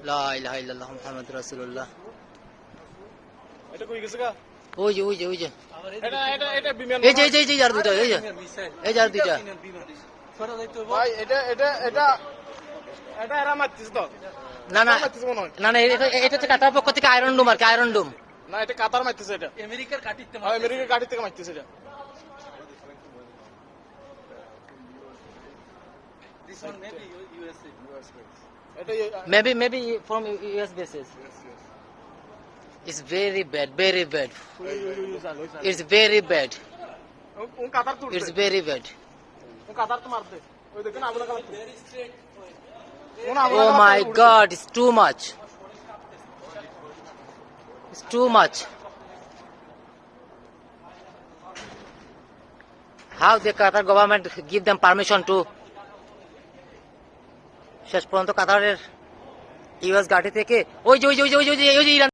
লা ইলাহা ইল্লাল্লাহ মুহাম্মাদুর রাসূলুল্লাহ। এটা কই গেছে গা? ওই যে এটা বিমান এই যে আর দুইটা এই যে আর দুইটা। ভাই এটা এরা মারতিস তো না না মারতিস মনে হয়। না না এটা হচ্ছে কাতার পক্ষ থেকে আয়রন ডোম আর কি, আয়রন ডোম। না এটা কাতার মারতিছে, এটা আমেরিকার কাটিতে আমেরিকার গাড়ি থেকে মারতিছে এটা। This one maybe USA. এটা Maybe from US bases. It's very bad. It's very bad. ও কাতার তুলছে, It's very bad. ও কাতার তো মারতে। ওই দেখেন আগুন কালাতে। Very straight. Oh my God! It's too much. It's too much. How the Qatar government give them permission to? শেষ পর্যন্ত কাতারের US গাড়ি থেকে ওই যে ইরান